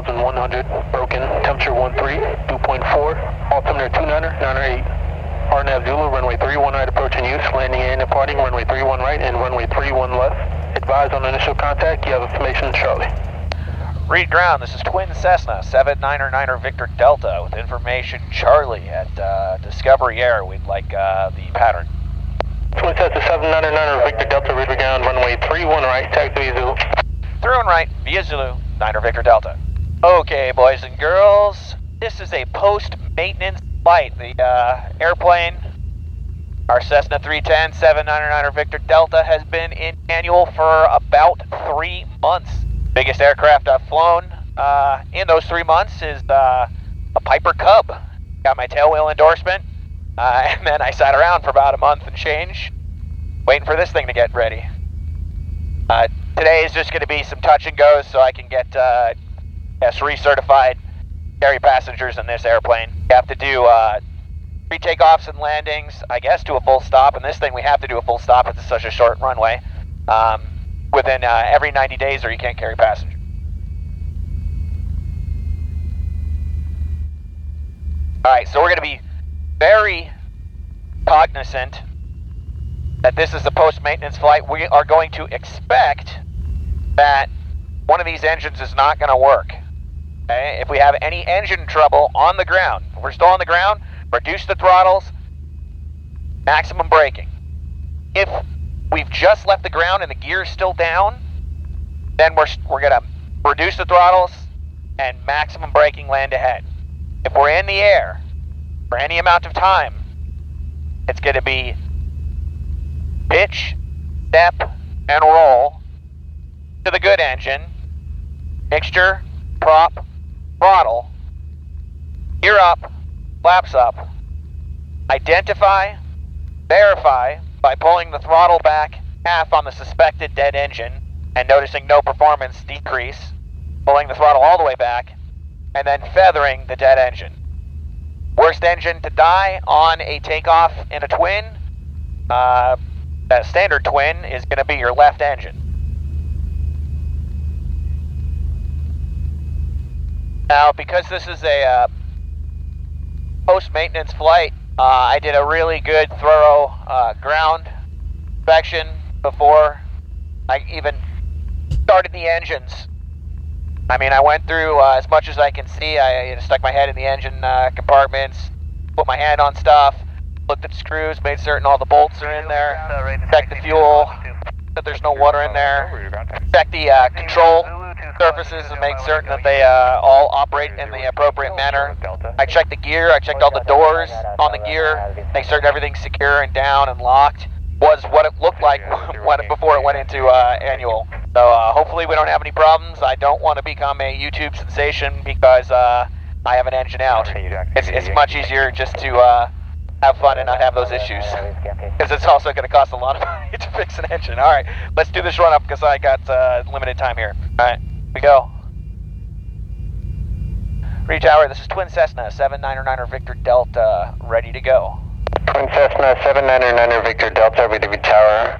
2,100, broken, temperature 13, dew point 4, altimeter 29er, 98. RNAV Zulu, runway 31 right approaching use, landing and departing, runway 31 right and runway 31 left. Advise on initial contact, you have information, Charlie. Read ground, this is Twin Cessna, 799er Victor Delta, with information Charlie at Discovery Air. We'd like the pattern. Twin Cessna 799er Victor Delta, read ground, runway 31 right, taxi via Zulu. 31 right, via Zulu, 9er Victor Delta. Okay, boys and girls, this is a post-maintenance flight. The airplane, our Cessna 310, 799er Victor Delta, has been in manual for about 3 months. Biggest aircraft I've flown in those 3 months is a Piper Cub. Got my tailwheel endorsement, and then I sat around for about a month and change, waiting for this thing to get ready. Today is just going to be some touch and goes so I can get recertified, carry passengers in this airplane. You have to do 3 takeoffs and landings, I guess, to a full stop. And this thing, we have to do a full stop. It's such a short runway. Within every 90 days or you can't carry passengers. Alright, so we're going to be very cognizant that this is a post-maintenance flight. We are going to expect that one of these engines is not going to work. Okay? If we have any engine trouble on the ground, if we're still on the ground, reduce the throttles, maximum braking. If we've just left the ground and the gear is still down, then we're going to reduce the throttles and maximum braking, land ahead. If we're in the air for any amount of time, it's going to be pitch, step, and roll to the good engine, mixture, prop, throttle, gear up, flaps up, identify, verify by pulling the throttle back half on the suspected dead engine and noticing no performance decrease, pulling the throttle all the way back, and then feathering the dead engine. Worst engine to die on a takeoff in a twin, a standard twin, is going to be your left engine. Now, because this is a post-maintenance flight, I did a really good, thorough ground inspection before I even started the engines. I mean, I went through as much as I can see. I stuck my head in the engine compartments, put my hand on stuff, looked at screws, made certain all the bolts are in there, checked the fuel, that there's no water in there, checked the control surfaces and make certain that they all operate in the appropriate manner. I checked the gear, I checked all the doors on the gear, make certain everything's secure and down and locked. Was what it looked like before it went into annual. So hopefully we don't have any problems. I don't want to become a YouTube sensation because I have an engine out. It's much easier just to have fun and not have those issues, because it's also going to cost a lot of money to fix an engine. All right, let's do this run up because I got limited time here. All right, we go. Reed Tower, this is Twin Cessna 799er Victor Delta, ready to go. Twin Cessna 799er Victor Delta, read Tower,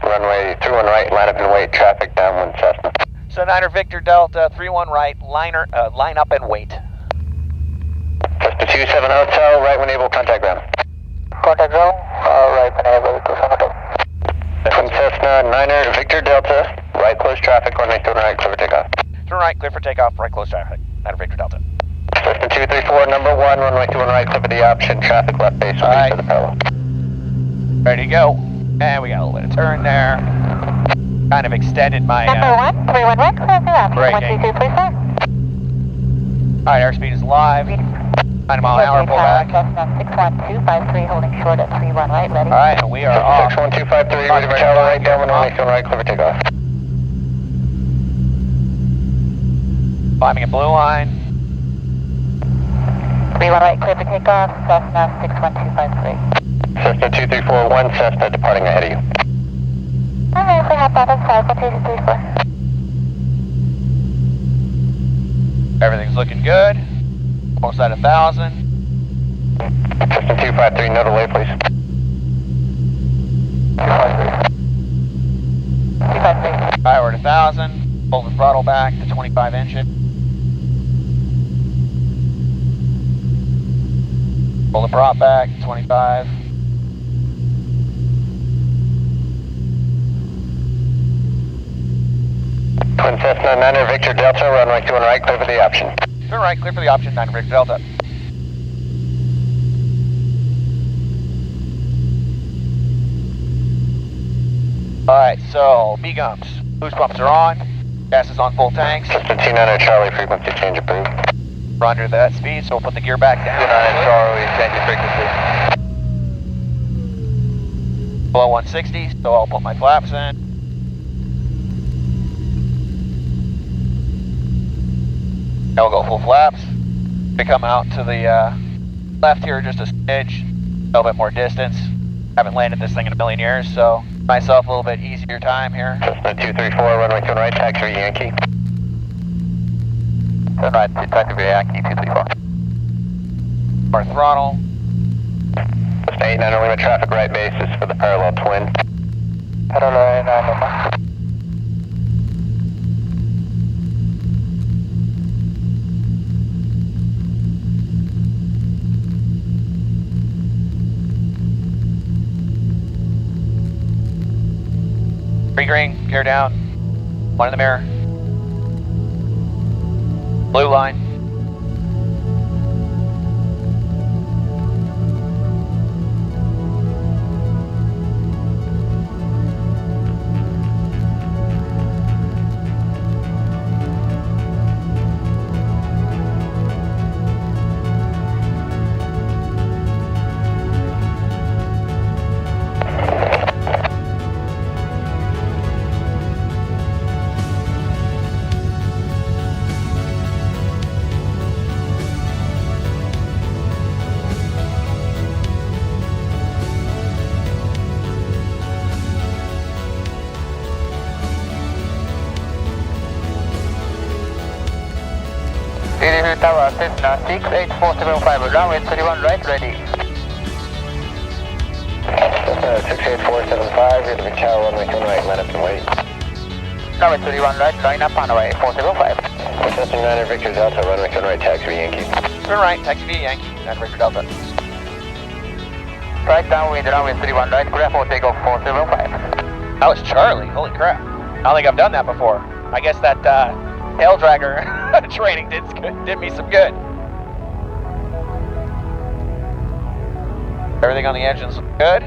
runway 31 right, line up and wait, traffic downwind Cessna. So 9er Victor Delta, 31 right, line up and wait. Cessna 27 Hotel, right when able, contact ground. Contact ground, right when able, Twin Cessna 9er Victor Delta, right close traffic, runway 31 right, clear for takeoff. 31 right, clear for takeoff, right close traffic, 9er Victor Delta. Cessna 234, number 1, runway 21 right, clear for the option, traffic left base, right. for the parallel. Ready to go. And we got a little bit of turn there. Kind of extended my number 1, 311, clear for the option, braking. 122, please, sir. Alright, airspeed is live. 90 mile an hour, pull back. Cessna 61253, holding short at 31 right, ready. Alright, and we are off. 61253, ready for tower, right down, runway 21 right, clear for takeoff. Climbing a blue line. 31 right, clear for takeoff, Cessna 61253. Cessna 2341, Cessna departing ahead of you. Alright, we have that inside, 1234. Everything's looking good. Almost at 1,000. Cessna 253, no delay, please. 253. 253. Alright, we're at 1,000. Pull the throttle back to 25 engine. Pull the prop back, 25. Twin Cessna 9 Victor Delta, runway 21 right, clear for the option. Turn right, clear for the option, 9 Victor Delta. Alright, so B-gums. Boost pumps are on. Gas is on full tanks. Cessna 29 Charlie, frequency change approved. We're under that speed, so we'll put the gear back down. 29 Charlie, change frequency. Below 160, so I'll put my flaps in. Now we'll go full flaps. We come out to the left here just a smidge, a little bit more distance. Haven't landed this thing in a million years, so myself a little bit easier time here. Cessna 234, runway 21 right, taxi for Yankee. Turn right, taxi for Yankee, 234. Our throttle. Cessna 89 limit traffic right basis for the parallel twin. Parallel 9. Green, gear down. One in the mirror. Blue line. Tower, Cessna 68475, runway 31 right, ready. Cessna 68475, you're to be tower, runway 21 right, line up and wait. Runway 31 right, line up on runway 405. Cessna 9 Victor Delta, runway 21 right, taxi for Yankee. Turn right, taxi via Yankee, 9 Victor Delta. Right downwind, runway 31 right, clear for takeoff 405. That was Charlie, holy crap. I don't think I've done that before. I guess that tail dragger training did me some good. Everything on the engines good.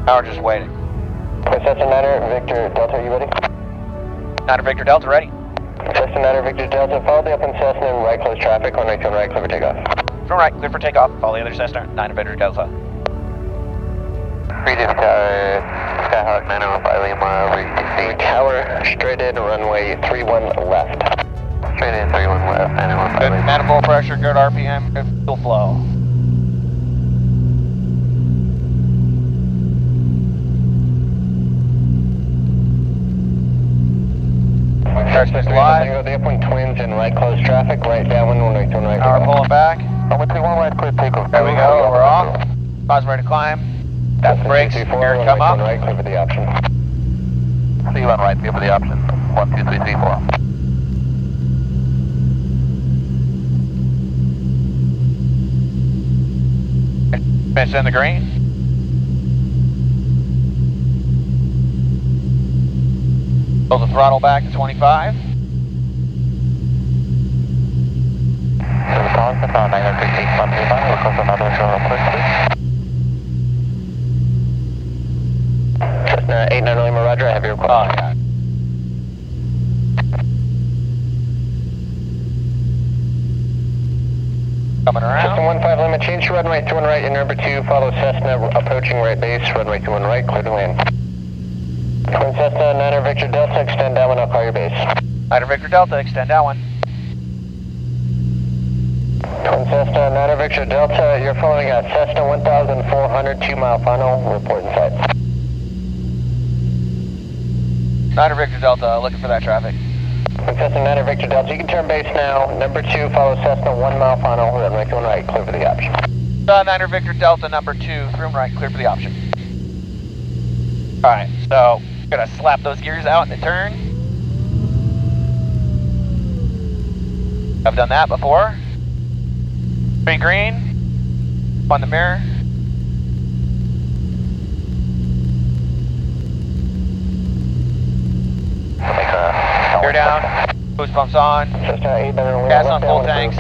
Now we're just waiting. Cessna 9 Victor Delta, are you ready? 9 Victor Delta ready. Cessna 9 Victor Delta, follow the open Cessna and right close traffic, runway 21 right, clear for takeoff. Turn right, clear for takeoff. Follow the other Cessna, 9 Victor Delta. Freedom Tower, Skyhawk 905 Lima, over tower, straight in, runway 31 left. Straight in, 31 left, 915 Good Lima. manifold pressure, good RPM, good fuel flow. Airspace live. Go the upwind twins and right close traffic, right downwind, runway 21 right. Power pulling back. Runway 31 right, clear takeoff. There we go, we're off. Cause ready to climb. Tap the brakes, here come up. Right, clear for the option. 31 right, clear for the option. 1, 2, 3, 3, 4. Finish in the green. Pull the throttle back to 25. Cessna 96815, request another short approach, please. Cessna 89 Lima, roger, I have your request. Oh, yeah. Coming Cessna around. 15 Lima, change to runway 21 right and number 2, follow Cessna approaching right base, runway 21 right, clear to land. Twin Cessna 9 Victor Delta, extend downwind, I'll call your base. 9 Victor Delta, extend downwind. Twin Cessna 9 Victor Delta, you're following a Cessna 1400, 2-mile final, report in sight. 9 Victor Delta, looking for that traffic. Twin Cessna 9 Victor Delta, you can turn base now. Number 2, follow Cessna 1-mile final, runway 21 right, clear for the option. 9 Victor Delta, number 2, room right, clear for the option. Alright, so, gonna slap those gears out in the turn. I've done that before. 3 green. On the mirror. Gear down. Boost pumps on. Gas on full tanks.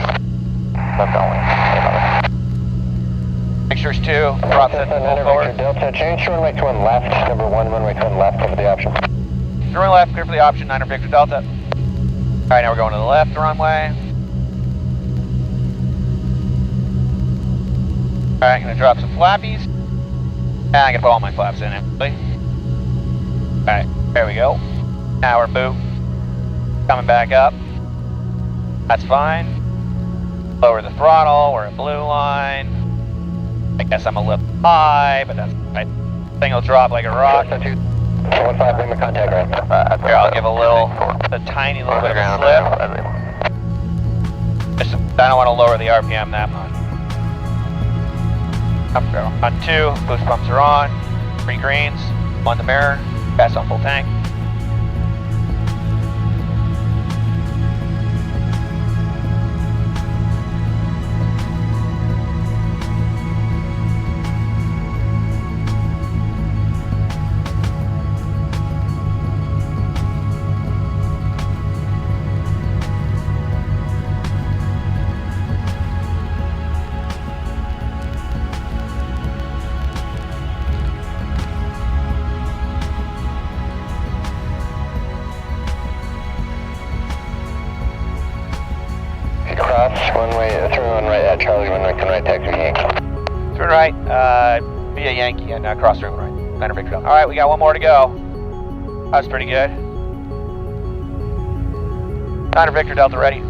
Mixtures 2. Prop set to full forward. Delta, change to runway 21 left. Number 1, runway 21 left, over the option. Runway left, clear for the option, 9 Victor Delta. Alright, now we're going to the left runway. Alright, gonna drop some flappies. And I'm gonna put all my flaps in actually. Alright, there we go. Now we're boot. Coming back up. That's fine. Lower the throttle, we're at blue line. I guess I'm a little high, but that's right. Thing will drop like a rock. 15 Lima contact right. Here, I'll give a tiny little bit of a slip. Just, I don't want to lower the RPM that much. Up we go. On 2, boost pumps are on. 3 greens, on the mirror, gas on full tank. Runway 31 right at Charlie, runway 10 right, taxi Yankee. Turn right, via Yankee and cross through right. 9 Victor Delta. Alright, we got one more to go. That was pretty good. 9 Victor Delta ready.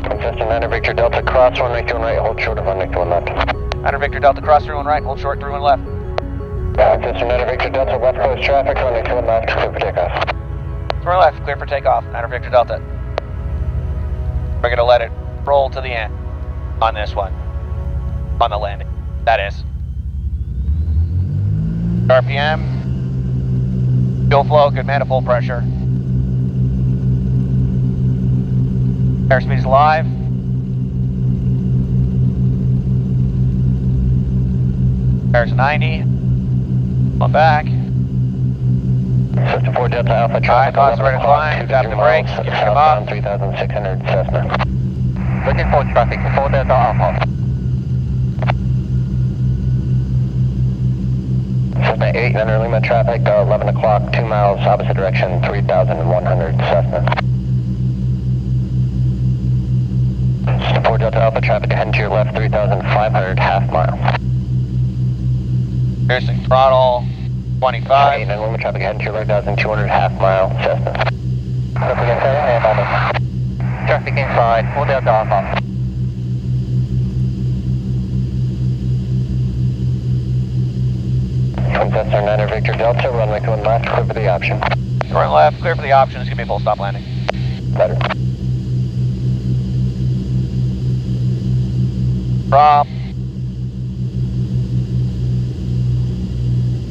Cessna 9 Victor Delta, cross runway 21 right, hold short of runway 21 left. 9 Victor Delta, cross through one right, hold short through one left. Cessna 9 Victor Delta, west coast traffic, runway 21 left, clear for takeoff. Through left, clear for takeoff. 9 Victor Delta. We're gonna let it roll to the end on this one. On the landing. That is. RPM. Fuel flow, good manifold pressure. Airspeed is live. There's 90. One back. System 4 Delta Alpha traffic. Alright, ready to climb. Tap the brakes. Give them up. 3600 Cessna. Looking for traffic, 4 Delta Alpha. Cessna 800 Lima traffic, 11 o'clock, 2 miles, opposite direction, 3100 Cessna. System 4 Delta Alpha traffic, heading to your left, 3500, half mile. Piercing throttle, 25. 800 Lima traffic, heading to your right, 1200, half mile, Cessna. Traffic inside, 4 Delta Alpha. From Cessna 9 Victor Delta, runway 21 left, clear for the option. Turn left, clear for the option. It's going to be a full stop landing. Better. Prop.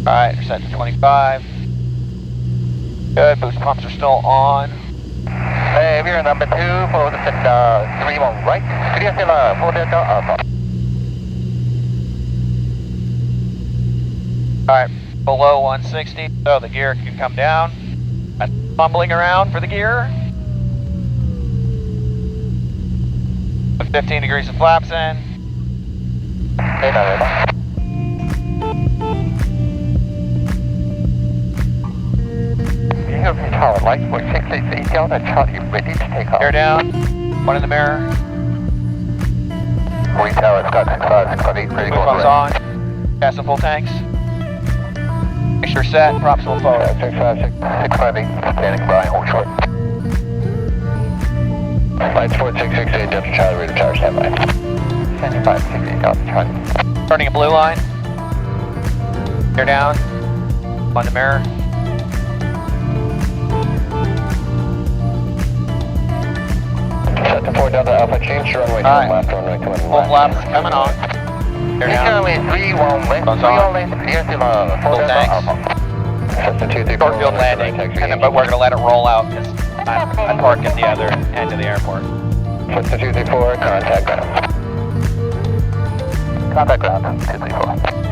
Alright, you're set to 25. Good, boost pumps are still on. Hey, we're number 2, follow the set 31 right. Clear till 4 Delta Alpha. Alright, below 160, so the gear can come down. That's fumbling around for the gear. Put 15 degrees of flaps in. Hey, no. You have your tower lights for 668 Delta Charlie, ready to take off. Gear down, one in the mirror. 40 tower, Scott 65, 658, ready to Boost go pumps right. on. Gas and full tanks. Make sure set, props full forward. 658, standing by, hold short. Lights 4668, Delta Charlie, ready to tower, stand by. 7568 Delta Charlie. Turning a blue line. Gear down, on the mirror. Set to 4 Delta Alpha, change to runway 21 left, runway 21 left. Full flaps coming on. Gear down. Runway 31 left, Pumps 3 on. on left, clear till 4 Full Delta tanks. Alpha. Cessna 234. Short field landing, but we're going to let it roll out because I parked at the other end of the airport. Cessna 234, contact ground. Contact ground, 234.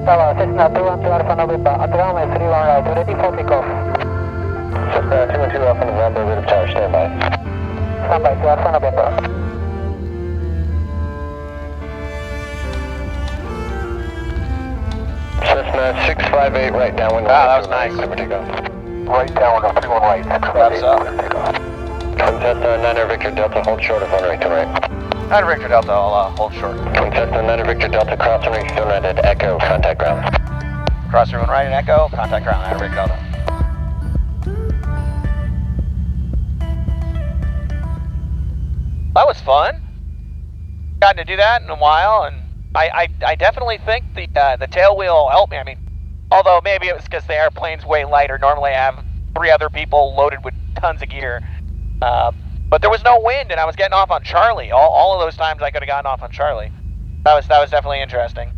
Tower, Cessna 212 Alpha November, at runway 31 right, ready for takeoff. Cessna 212 Alpha November, ready for tower, standby. Standby to Alpha November. Cessna 658 right downwind. Wow, that was nice. Clear for takeoff. Right downwind, 31 right, 658. Twin Cessna 9 Victor Delta, hold short of runway 2 right. 9 Victor Delta, I'll hold short. Twin Cessna 9 Victor Delta, cross runway 2 right at Echo, contact ground. Cross everyone right in Echo, contact ground, 9 Victor Delta. That was fun. Gotten to do that in a while, and I definitely think the tail wheel helped me. I mean, although maybe it was because the airplane's way lighter. Normally I have 3 other people loaded with tons of gear. But there was no wind, and I was getting off on Charlie. All of those times I could have gotten off on Charlie. That was definitely interesting.